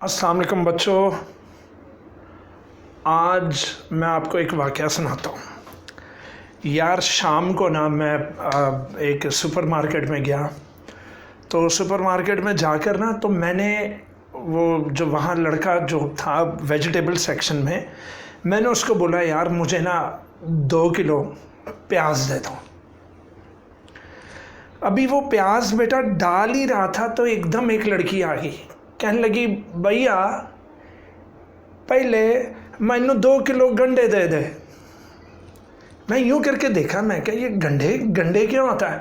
अस्सलाम वालेकुम बच्चों, आज मैं आपको एक वाक़या सुनाता हूँ। यार शाम को ना मैं एक सुपरमार्केट में गया। तो सुपरमार्केट में जाकर ना तो मैंने वो जो वहाँ लड़का जो था वेजिटेबल सेक्शन में, मैंने उसको बोला यार मुझे ना 2 किलो प्याज दे दो। अभी वो प्याज बेटा डाल ही रहा था तो एकदम एक लड़की आ गई, कहने लगी भैया पहले मैनू 2 किलो गंडे दे दे। मैं यूँ करके देखा, मैं क्या ये गंडे क्या होता है?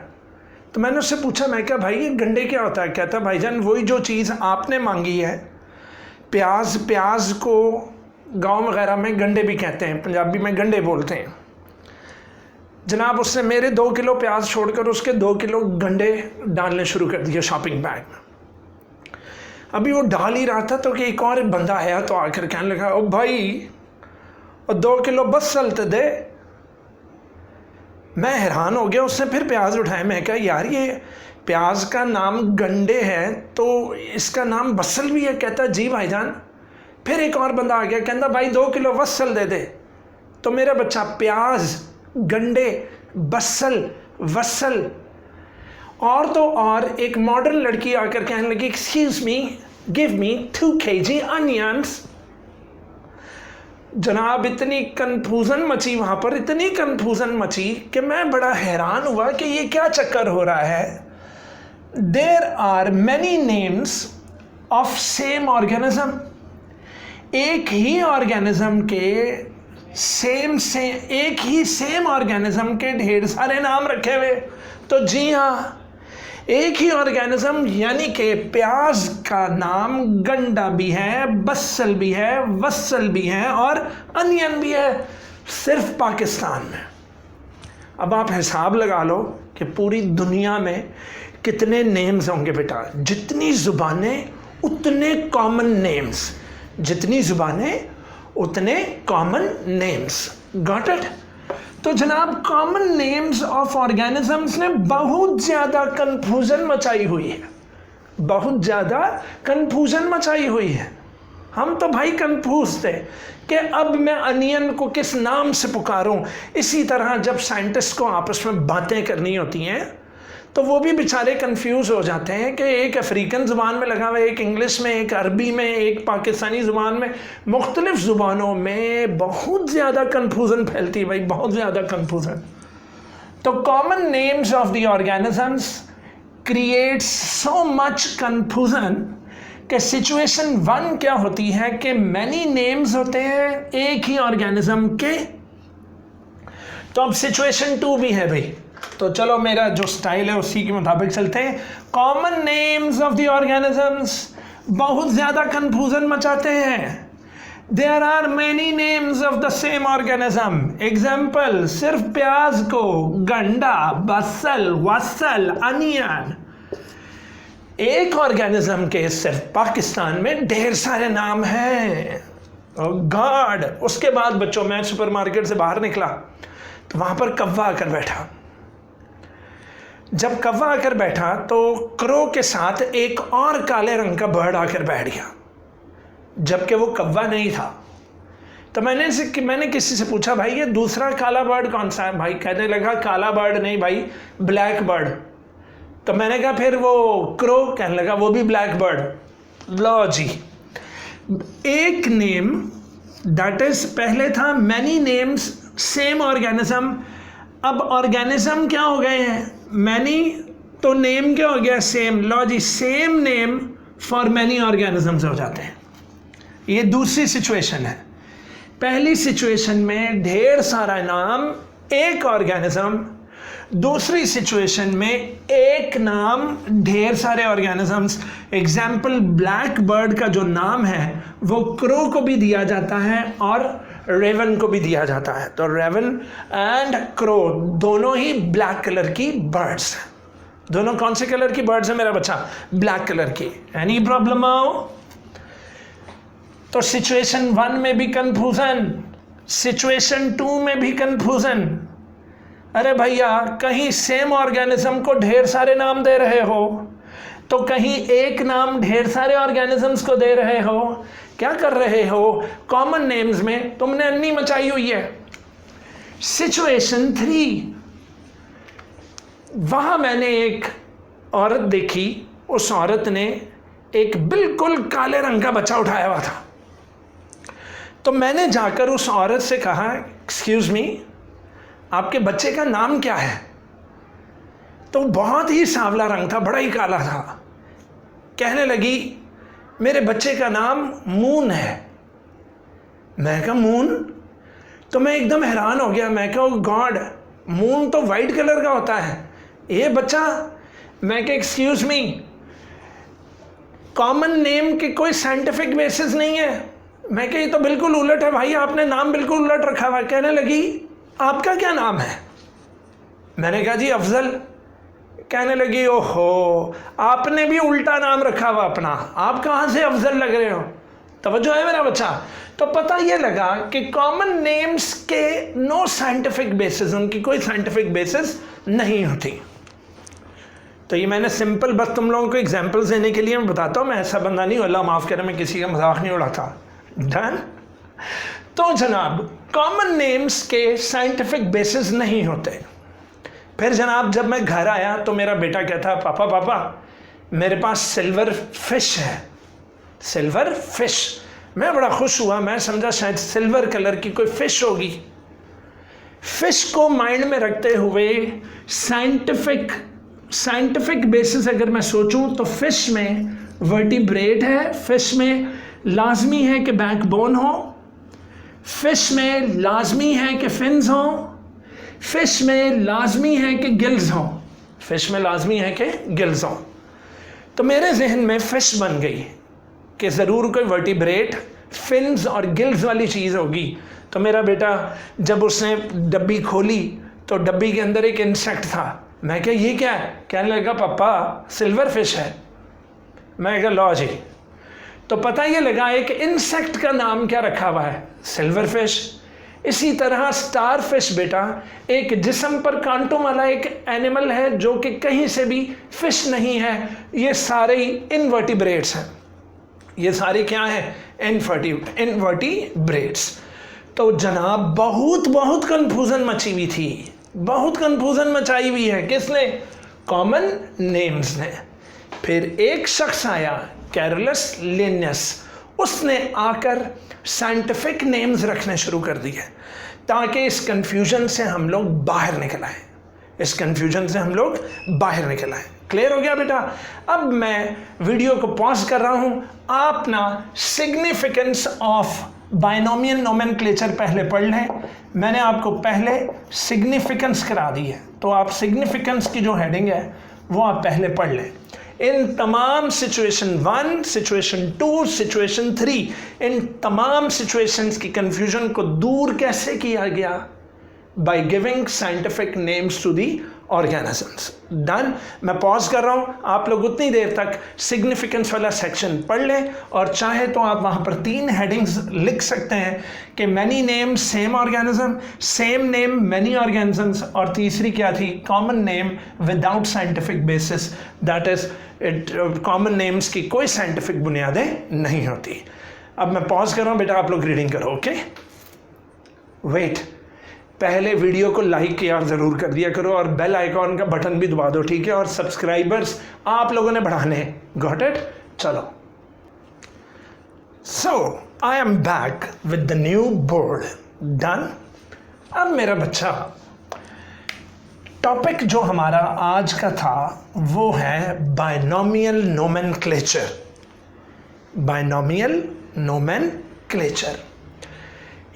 तो मैंने उससे पूछा, मैं क्या भाई ये गंडे क्या होता है? कहता भाईजान वही जो चीज़ आपने मांगी है, प्याज को गांव वगैरह में गंडे भी कहते हैं, पंजाबी में गंडे बोलते हैं। जनाब उसने मेरे 2 किलो प्याज छोड़कर उसके 2 किलो गंडे डालने शुरू कर दिए शॉपिंग बैग में। अभी वो डाल ही रहा था तो कि एक और बंदा आया तो आकर कहने लगा, ओ भाई और 2 किलो बस चलते दे। मैं हैरान हो गया। उसने फिर प्याज उठाए। मैं कहा यार ये प्याज का नाम गंडे है तो इसका नाम बसल भी है? कहता जी भाईजान। फिर एक और बंदा आ गया, कहता भाई 2 किलो बसल दे दे। तो मेरा बच्चा प्याज, गंडे, बसल, वसल और तो और एक मॉडर्न लड़की आकर कहने लगी, excuse me, give me 2 kg onions. जनाब इतनी कन्फ्यूजन मची वहाँ पर, इतनी कन्फ्यूजन मची कि मैं बड़ा हैरान हुआ कि ये क्या चक्कर हो रहा है। There are many names of same organism. एक ही ऑर्गेनिज्म के एक ही सेम ऑर्गेनिज्म के ढेर सारे नाम रखे हुए। तो जी हाँ, एक ही ऑर्गेनिज्म यानी कि प्याज का नाम गंडा भी है, बसल भी है, वसल भी है और अनियन भी है, सिर्फ पाकिस्तान में। अब आप हिसाब लगा लो कि पूरी दुनिया में कितने नेम्स होंगे बेटा। जितनी ज़ुबानें उतने कॉमन नेम्स, जितनी ज़ुबानें उतने कॉमन नेम्स। Got it? तो जनाब कॉमन नेम्स ऑफ ऑर्गेनिजम्स ने बहुत ज़्यादा कन्फ्यूजन मचाई हुई है, बहुत ज़्यादा कन्फ्यूजन मचाई हुई है। हम तो भाई कन्फ्यूज थे कि अब मैं अनियन को किस नाम से पुकारूं। इसी तरह जब साइंटिस्ट को आपस में बातें करनी होती हैं तो वो भी बेचारे कंफ्यूज हो जाते हैं कि एक अफ्रीकन ज़ुबान में लगा हुआ है, एक इंग्लिश में, एक अरबी में, एक पाकिस्तानी ज़ुबान में, मुख्तलिफ ज़ुबानों में बहुत ज़्यादा कन्फ्यूज़न फैलती है भाई, बहुत ज़्यादा कन्फ्यूज़न। तो common names of the organisms creates so much confusion कि सिचुएशन 1 क्या होती है कि मैनी नेम्स होते हैं एक ही ऑर्गेनिज्म के। तो अब सिचुएशन 2 भी है भाई। तो चलो मेरा जो स्टाइल है उसी के मुताबिक चलते हैं। Common names of the organisms बहुत ज़्यादा कन्फ्यूजन मचाते हैं। There are many names of the same organism. Example, सिर्फ प्याज को गंडा, बसल, वसल, अनियन। एक ऑर्गेनिज्म के सिर्फ पाकिस्तान में ढेर सारे नाम हैं। गॉड। उसके बाद बच्चों मैं सुपरमार्केट से बाहर निकला तो वहाँ पर कौवा आकर बैठा। जब कौवा आकर बैठा तो क्रो के साथ एक और काले रंग का बर्ड आकर बैठ गया, जबकि वो कौवा नहीं था। तो मैंने किसी से पूछा, भाई ये दूसरा काला बर्ड कौन सा है? भाई कहने लगा काला बर्ड नहीं भाई, ब्लैक बर्ड। तो मैंने कहा फिर वो क्रो? कहने लगा वो भी ब्लैक बर्ड। लो जी, एक नेम दैट इज, पहले था मैनी नेम्स सेम ऑर्गेनिज्म, अब ऑर्गेनिज्म क्या हो गए हैं? मैनी, तो नेम क्या हो गया? सेम। लो जी, same name for many organisms हो जाते हैं। ये दूसरी सिचुएशन है। पहली सिचुएशन में ढेर सारा नाम एक ऑर्गेनिज्म, दूसरी सिचुएशन में एक नाम ढेर सारे ऑर्गेनिजम्स। एग्जाम्पल, ब्लैक बर्ड का जो नाम है वो क्रो को भी दिया जाता है और रेवन को भी दिया जाता है। तो रेवन एंड क्रो दोनों ही ब्लैक कलर की बर्ड्स हैं। दोनों कौन से कलर की बर्ड्स हैं मेरा बच्चा? ब्लैक कलर की। एनी प्रॉब्लम आओ? तो सिचुएशन 1 में भी कंफ्यूजन, सिचुएशन 2 में भी कंफ्यूजन। अरे भैया कहीं सेम ऑर्गेनिज्म को ढेर सारे नाम दे रहे हो, तो कहीं एक नाम ढेर सारे ऑर्गेनिजम्स को दे रहे हो? क्या कर रहे हो? कॉमन नेम्स में तुमने अन्नी मचाई हुई है। सिचुएशन 3, वहां मैंने एक औरत देखी, उस औरत ने एक बिल्कुल काले रंग का बच्चा उठाया हुआ था। तो मैंने जाकर उस औरत से कहा, एक्सक्यूज मी, आपके बच्चे का नाम क्या है? तो बहुत ही सांवला रंग था, बड़ा ही काला था। कहने लगी, मेरे बच्चे का नाम मून है। मैं कहा मून? तो मैं एकदम हैरान हो गया। मैं कहा गॉड, मून तो वाइट कलर का होता है, ये बच्चा? मैं कहा एक्सक्यूज मी, कॉमन नेम के कोई साइंटिफिक बेसिस नहीं है। मैं कहा ये तो बिल्कुल उलट है भाई, आपने नाम बिल्कुल उलट रखा हुआ। कहने लगी, आपका क्या नाम है? मैंने कहा जी अफजल। कहने लगी, ओहो, आपने भी उल्टा नाम रखा हुआ अपना, आप कहाँ से अफजल लग रहे हो? तवज्जो है मेरा बच्चा? तो पता ये लगा कि कॉमन नेम्स के नो साइंटिफिक बेसिस, उनकी कोई साइंटिफिक बेसिस नहीं होती। तो ये मैंने सिंपल बस तुम लोगों को एग्जांपल्स देने के लिए मैं बताता हूँ। मैं ऐसा बंदा नहीं हूँ, अल्लाह माफ़ करे, मैं किसी का मजाक नहीं उड़ाता। डन? तो जनाब, कॉमन नेम्स के साइंटिफिक बेसिस नहीं होते। फिर जनाब जब मैं घर आया तो मेरा बेटा कहता, पापा पापा मेरे पास सिल्वर फिश है। Silver fish? मैं बड़ा खुश हुआ, मैं समझा शायद सिल्वर कलर की कोई फिश होगी। फिश को माइंड में रखते हुए साइंटिफिक बेसिस अगर मैं सोचूं तो फिश में वर्टिब्रेट है, फिश में लाजमी है कि बैकबोन हो, फिश में लाजमी है कि फिन्स हो, फिश में लाजमी है कि गिल्स हो, फिश में लाजमी है कि गिल्स हो। तो मेरे जहन में फिश बन गई कि ज़रूर कोई वर्टिब्रेट, फिन्स और गिल्स वाली चीज़ होगी। तो मेरा बेटा जब उसने डब्बी खोली तो डब्बी के अंदर एक इंसेक्ट था। मैं क्या, ये क्या है? कहने लगा, पापा सिल्वर फिश है। मैं कहा लो जी। तो पता ये लगा एक इंसेक्ट का नाम क्या रखा हुआ है? Silver fish. इसी तरह स्टार फिश बेटा एक जिस्म पर कांटों वाला एक एनिमल है जो कि कहीं से भी फिश नहीं है। ये सारे इनवर्टिब्रेट्स हैं। ये सारे क्या हैं? इनवर्टिब्रेट्स। तो जनाब बहुत कंफ्यूजन मची हुई थी, बहुत कंफ्यूजन मचाई हुई है। किसने? कॉमन नेम्स ने। फिर एक शख्स आया, कैरोलस लिनियस, उसने आकर साइंटिफिक नेम्स रखने शुरू कर दिए ताकि इस कंफ्यूजन से हम लोग बाहर निकल आए, इस कंफ्यूजन से हम लोग बाहर निकल आए। क्लियर हो गया बेटा? अब मैं वीडियो को पॉज कर रहा हूं, आप ना सिग्निफिकेंस ऑफ बाइनोमियल नोमेनक्लेचर पहले पढ़ लें। मैंने आपको पहले सिग्निफिकेंस करा दी है, तो आप सिग्निफिकेंस की जो हेडिंग है वो आप पहले पढ़ लें। इन तमाम सिचुएशन 1, सिचुएशन 2, सिचुएशन 3, इन तमाम सिचुएशंस की कंफ्यूजन को दूर कैसे किया गया? By giving scientific names to the organisms. Done? मैं पॉज कर रहा हूं, आप लोग उतनी देर तक सिग्निफिकेंस वाला सेक्शन पढ़ लें, और चाहे तो आप वहां पर 3 हेडिंग्स लिख सकते हैं कि many name same organism, same name many organisms, और तीसरी क्या थी? Common name without scientific basis, that is common names की कोई साइंटिफिक बुनियादें नहीं होती। अब मैं पॉज कर रहा हूं बेटा, आप लोग रीडिंग करो। ओके, वेट, पहले वीडियो को लाइक यार ज़रूर कर दिया करो और बेल आइकॉन का बटन भी दबा दो, ठीक है? और सब्सक्राइबर्स आप लोगों ने बढ़ाने। Got it? चलो, so I am back with the new board. Done? अब मेरा बच्चा, टॉपिक जो हमारा आज का था वो है बाइनोमियल नोमेनक्लेचर। बाइनोमियल नोमेनक्लेचर,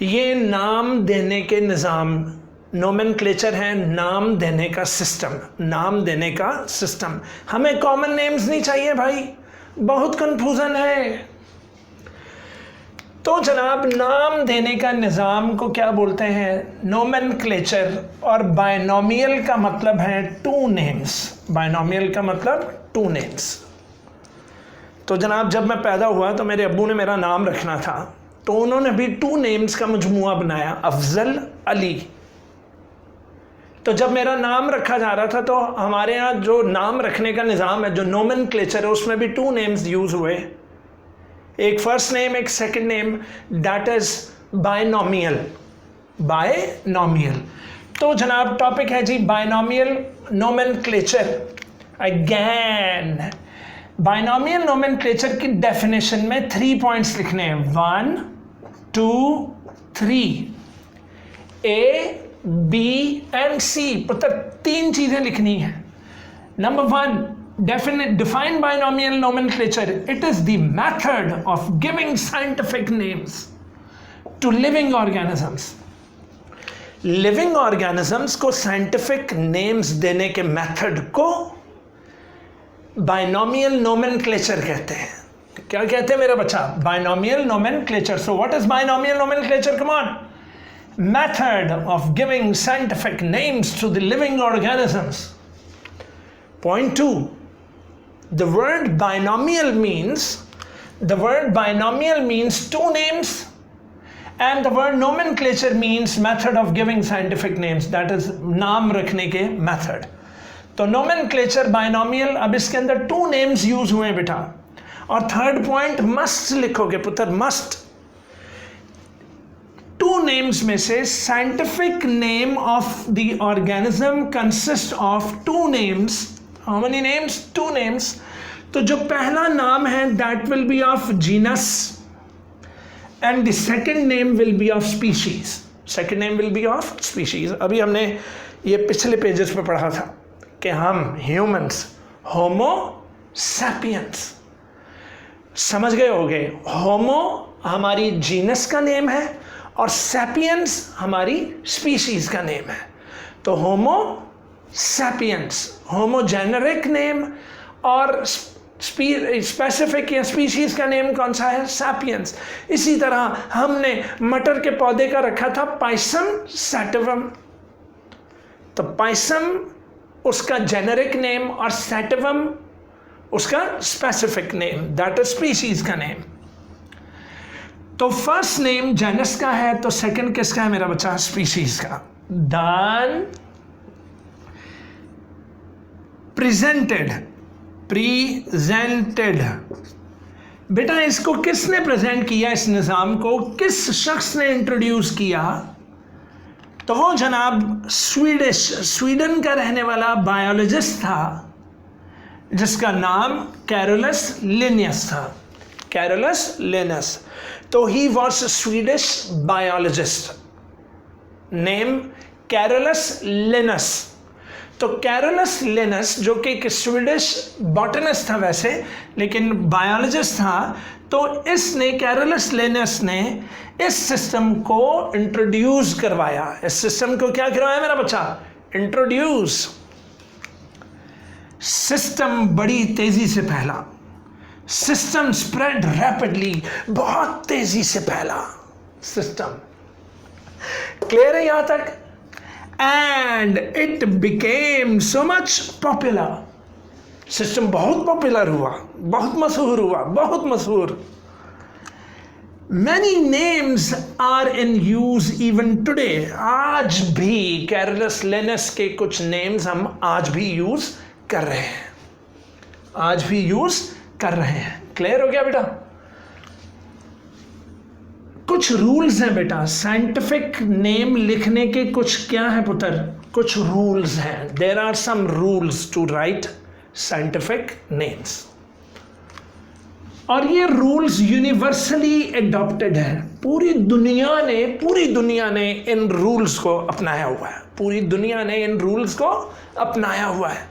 ये नाम देने के निज़ाम, नोमेनक्लेचर है नाम देने का सिस्टम, नाम देने का सिस्टम। हमें कॉमन नेम्स नहीं चाहिए भाई, बहुत कंफ्यूजन है। तो जनाब नाम देने का निज़ाम को क्या बोलते हैं? नोमेनक्लेचर। और बाइनोमियल का मतलब है 2 नेम्स। बाइनोमियल का मतलब 2 नेम्स। तो जनाब जब मैं पैदा हुआ तो मेरे अब्बू ने मेरा नाम रखना था, तो उन्होंने भी 2 नेम्स का मजमुआ बनाया, अफजल अली। तो जब मेरा नाम रखा जा रहा था तो हमारे यहाँ जो नाम रखने का निज़ाम है, जो नोमेनक्लेचर है, उसमें भी 2 नेम्स यूज़ हुए, एक फर्स्ट नेम एक second name, that is binomial. Binomial. तो जनाब टॉपिक है जी binomial nomenclature. Again binomial nomenclature की डेफिनेशन में 3 पॉइंट्स लिखने हैं, 1 2 3, A B एंड C। पुत्र 3 चीजें लिखनी है। Number 1, define binomial nomenclature. It is the method of giving scientific names to living organisms. Living organisms को साइंटिफिक नेम्स देने के मेथड को बायनॉमियल नोमेनक्लेचर कहते हैं। क्या कहते हैं मेरा बच्चा? Binomial nomenclature. So what is binomial nomenclature? Come on. Method of giving scientific names to the living organisms. Point 2, the word binomial means 2 names, and the word nomenclature means method of giving scientific names, that is नाम रखने के method। तो nomenclature binomial, अब इसके अंदर 2 names use हुए बेटा। और थर्ड पॉइंट मस्ट लिखोगे पुत्र, मस्ट। 2 names में से scientific name of the organism consist of 2 names। How many names? 2 names। तो जो पहला नाम है that will be of genus and the second name will be of species. Second name will be of species. अभी हमने ये पिछले pages पे पढ़ा था कि हम ह्यूमंस, होमो सैपियंस, समझ गए होगे। होमो हमारी जीनस का नेम है और सैपियंस हमारी स्पीशीज का नेम है। तो होमो सैपियंस, होमो जेनेरिक नेम, और स्पेसिफिक या स्पीशीज का नेम कौन सा है? सैपियंस। इसी तरह हमने मटर के पौधे का रखा था पाइसम सैटिवम। तो पाइसम उसका जेनेरिक नेम और सैटिवम उसका specific name, that is species का नेम। तो फर्स्ट नेम जेनस का है, तो सेकंड किसका है मेरा बच्चा? स्पीशीज का। डन। प्रेजेंटेड बेटा इसको किसने प्रेजेंट किया? इस निज़ाम को किस शख्स ने इंट्रोड्यूस किया? तो वो जनाब स्वीडन का रहने वाला बायोलॉजिस्ट था जिसका नाम कैरोलस लिनियस था। Carolus Linnaeus. तो he was Swedish biologist, name Carolus Linnaeus. तो कैरोलस लिनस जो कि एक स्वीडिश बॉटनिस्ट था वैसे, लेकिन बायोलॉजिस्ट था, तो इसने कैरोलस लिनस ने इस सिस्टम को इंट्रोड्यूस करवाया। इस सिस्टम को क्या करवाया मेरा बच्चा? इंट्रोड्यूस। सिस्टम बड़ी तेजी से फैला। सिस्टम स्प्रेड रैपिडली, बहुत तेजी से फैला सिस्टम। क्लियर है यहां तक? And it became so much popular. System बहुत पॉपुलर हुआ, बहुत मशहूर हुआ, बहुत मशहूर। Many names are in use even today. आज भी कैरोलस लिनस के कुछ नेम्स हम आज भी यूज कर रहे हैं, आज भी यूज कर रहे हैं। क्लियर हो गया बेटा? कुछ रूल्स हैं बेटा, साइंटिफिक नेम लिखने के कुछ क्या है पुत्र? कुछ रूल्स हैं। There are some rules to write scientific names, और ये रूल्स यूनिवर्सली एडॉप्टेड है। पूरी दुनिया ने इन रूल्स को अपनाया हुआ है। पूरी दुनिया ने इन रूल्स को अपनाया हुआ है।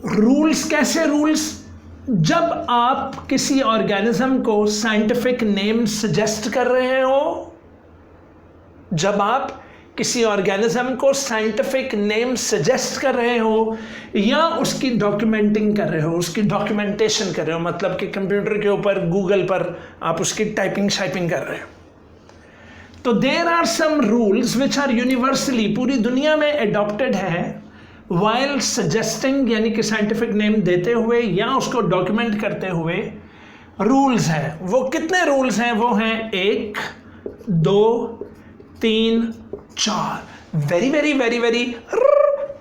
रूल्स कैसे? रूल्स जब आप किसी ऑर्गेनिज्म को साइंटिफिक नेम सजेस्ट कर रहे हो, जब आप किसी ऑर्गेनिज्म को साइंटिफिक नेम सजेस्ट कर रहे हो या उसकी डॉक्यूमेंटिंग कर रहे हो, उसकी डॉक्यूमेंटेशन कर रहे हो, मतलब कि कंप्यूटर के ऊपर, गूगल पर आप उसकी टाइपिंग शाइपिंग कर रहे हो, तो there are some rules which are universally, पूरी दुनिया में एडॉप्टेड है वाइल सजेस्टिंग, यानी कि साइंटिफिक नेम देते हुए या उसको डॉक्यूमेंट करते हुए रूल्स हैं। वो कितने रूल्स हैं? वो हैं 1, 2, 3, 4। very very very very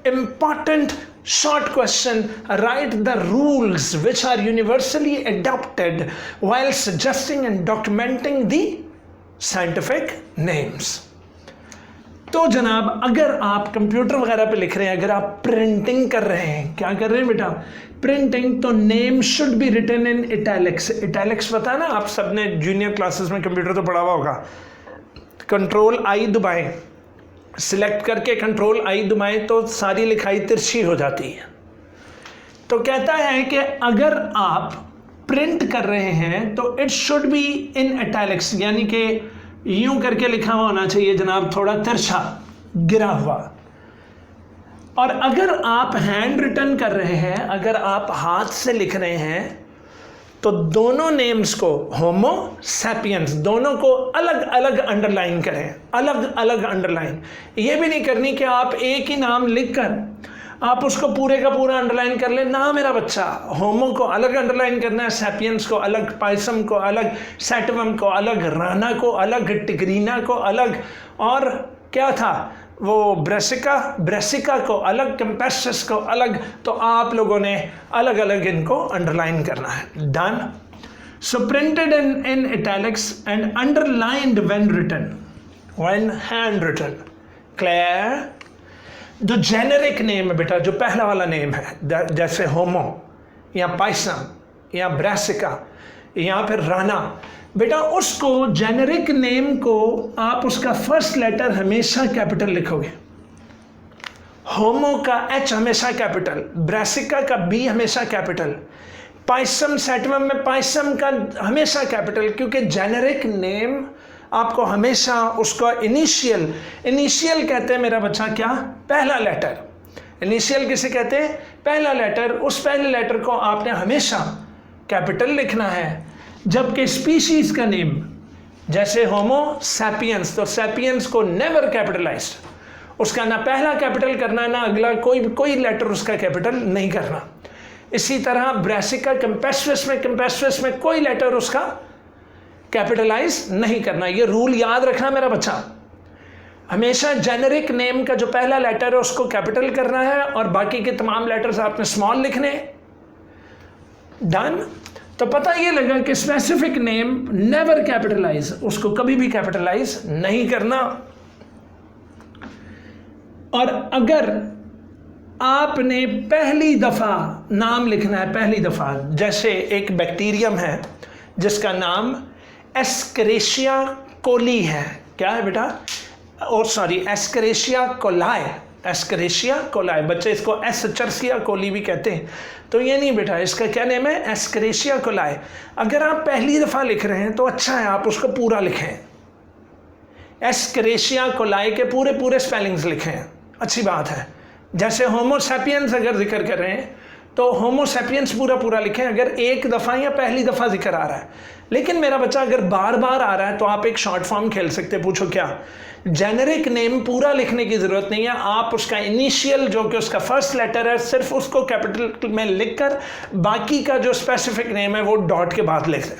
important short question. Write the rules which are universally adopted while suggesting and documenting the scientific names. तो जनाब अगर आप कंप्यूटर वगैरह पे लिख रहे हैं, अगर आप प्रिंटिंग कर रहे हैं, क्या कर रहे हैं बेटा, प्रिंटिंग, तो name should be written in italics. Italics पता है ना, आप सबने जूनियर क्लासेस में कंप्यूटर तो पढ़ा हुआ होगा. कंट्रोल आई दबाएं, सिलेक्ट करके कंट्रोल आई दबाएं तो सारी लिखाई तिरछी हो जाती है. तो कहता है कि अगर आप प्रिंट कर रहे हैं तो it should be in italics, यानी कि यूं करके लिखा हुआ होना चाहिए जनाब, थोड़ा तिरछा गिरा हुआ. और अगर आप हैंड रिटन कर रहे हैं, अगर आप हाथ से लिख रहे हैं, तो दोनों नेम्स को, होमो सैपियंस, दोनों को अलग अलग अंडरलाइन करें, अलग अलग अंडरलाइन. ये भी नहीं करनी कि आप एक ही नाम लिखकर आप उसको पूरे का पूरा अंडरलाइन कर ले ना मेरा बच्चा. होमो को अलग अंडरलाइन करना है, सैपियंस को अलग, पाइसम को अलग, सैटवम को अलग, राना को अलग, टिग्रीना को अलग, और क्या था वो ब्रेसिका को अलग, कैम्पेस्टस को अलग. तो आप लोगों ने अलग अलग इनको अंडरलाइन करना है. Done. So printed in italics and underlined when hand written. Clear. जो जेनेरिक नेम है बेटा, जो पहला वाला नेम है, जैसे होमो या पाइसम या ब्रेसिका या फिर राना, बेटा उसको जेनेरिक नेम को आप उसका फर्स्ट लेटर हमेशा कैपिटल लिखोगे. होमो का एच हमेशा कैपिटल, ब्रेसिका का बी हमेशा कैपिटल, पाइसम सैटवम में पाइसम का हमेशा कैपिटल, क्योंकि जेनेरिक नेम आपको हमेशा उसका इनिशियल कहते हैं मेरा बच्चा, क्या, पहला लेटर. इनिशियल किसे कहते हैं, पहला लेटर. उस पहले लेटर को आपने हमेशा कैपिटल लिखना है. जबकि स्पीशीज का नेम जैसे होमो सैपियंस, तो सैपियंस को नेवर कैपिटलाइज्ड, उसका ना पहला कैपिटल करना ना अगला कोई लेटर उसका कैपिटल नहीं करना. इसी तरह ब्रेसिका कैम्पेस्टस में कोई लेटर उसका कैपिटलाइज नहीं करना. ये रूल याद रखना मेरा बच्चा. हमेशा जेनेरिक नेम का जो पहला लेटर है उसको कैपिटल करना है और बाकी के तमाम लेटर्स आपने स्मॉल लिखने. डन. तो पता ये लगा कि स्पेसिफिक नेम नेवर कैपिटलाइज, उसको कभी भी कैपिटलाइज नहीं करना. और अगर आपने पहली दफा नाम लिखना है, पहली दफा, जैसे एक बैक्टीरियम है जिसका नाम एस्करेशिया कोली है. क्या है बेटा, एस्करेशिया कोलाई. एस्करेशिया कोलाई, बच्चे इसको एस्चर्सिया कोली भी कहते हैं. तो ये नहीं बेटा, इसका क्या नेम है, एस्करेशिया कोलाई. अगर आप पहली दफ़ा लिख रहे हैं तो अच्छा है आप उसको पूरा लिखें, एस्करेशिया कोलाई के पूरे स्पेलिंग्स लिखें, अच्छी बात है. जैसे होमो सैपियंस अगर जिक्र कर रहे हैं तो होमो सैपियंस पूरा लिखें अगर एक दफ़ा या पहली दफ़ा जिक्र आ रहा है. लेकिन मेरा बच्चा अगर बार बार आ रहा है तो आप एक शॉर्ट फॉर्म खेल सकते हैं. पूछो क्या. जेनेरिक नेम पूरा लिखने की ज़रूरत नहीं है, आप उसका इनिशियल जो कि उसका फर्स्ट लेटर है सिर्फ उसको कैपिटल में लिखकर बाकी का जो स्पेसिफिक नेम है वो डॉट के बाद लिख दें.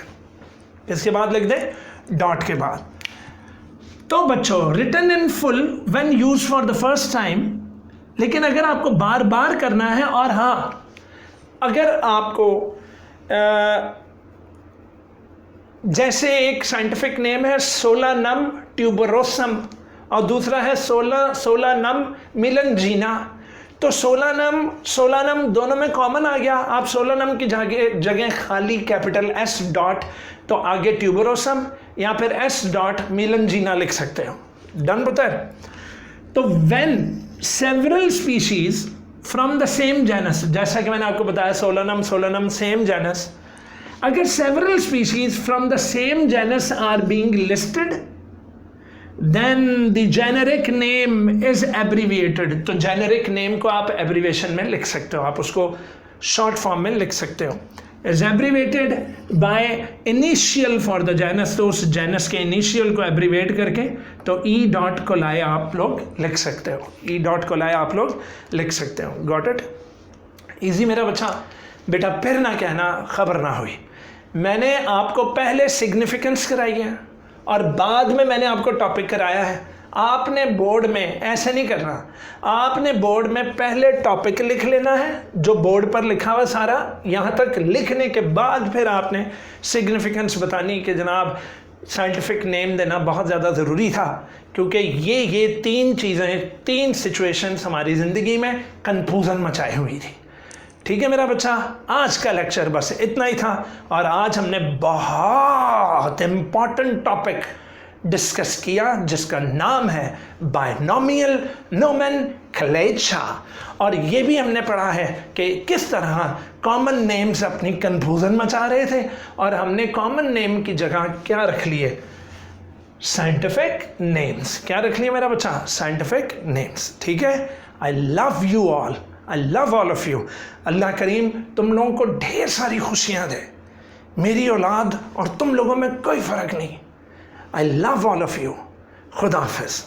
किसके बाद लिख दें, डॉट के बाद. तो बच्चों written in full when used for the first time. लेकिन अगर आपको बार बार करना है, और हाँ अगर आपको जैसे एक साइंटिफिक नेम है सोलानम ट्यूबरोसम और दूसरा है सोलानम मिलनजीना, तो सोलानम दोनों में कॉमन आ गया. आप सोलानम की जगह खाली कैपिटल एस डॉट तो आगे ट्यूबरोसम या फिर एस डॉट मिलनजीना लिख सकते हो. डन पुत्र. तो when several species from the same genus, जैसा कि मैंने आपको बताया सोलानम सेम जेनस, अगर several species from the same genus are being listed then the generic name is abbreviated. तो जेनेरिक नेम को आप एब्रीविएशन में लिख सकते हो, आप उसको शॉर्ट फॉर्म में लिख सकते हो. Is abbreviated by initial for the genus, तो उस जेनस के इनिशियल को एब्रीवेट करके तो ई डॉट कोलाई आप लोग लिख सकते हो, ई डॉट कोलाई आप लोग लिख सकते हो. Got it. ईजी मेरा बच्चा. बेटा फिर ना कहना खबर ना हुई. मैंने आपको पहले सिग्निफिकेंस कराई है और बाद में मैंने आपको टॉपिक कराया है. आपने बोर्ड में ऐसे नहीं करना, आपने बोर्ड में पहले टॉपिक लिख लेना है जो बोर्ड पर लिखा हुआ सारा, यहाँ तक लिखने के बाद फिर आपने सिग्निफिकेंस बतानी कि जनाब साइंटिफिक नेम देना बहुत ज़्यादा ज़रूरी था, क्योंकि ये 3 चीज़ें, 3 सिचुएशंस हमारी ज़िंदगी में कन्फ्यूज़न मचाई हुई थी। ठीक है मेरा बच्चा, आज का लेक्चर बस इतना ही था और आज हमने बहुत इम्पॉर्टेंट टॉपिक डिस्कस किया जिसका नाम है बायनोमियल नोमेनक्लेचर, और ये भी हमने पढ़ा है कि किस तरह कॉमन नेम्स अपनी कन्फ्यूज़न मचा रहे थे और हमने कॉमन नेम की जगह क्या रख लिए, साइंटिफिक नेम्स। क्या रख लिए मेरा बच्चा, साइंटिफिक नेम्स। ठीक है, I love you all, I love all of you. Allah करीम तुम लोगों को ढेर सारी खुशियाँ दे, मेरी औलाद और तुम लोगों में कोई फ़र्क नहीं। आई लव ऑल ऑफ यू। खुदा हाफिज़।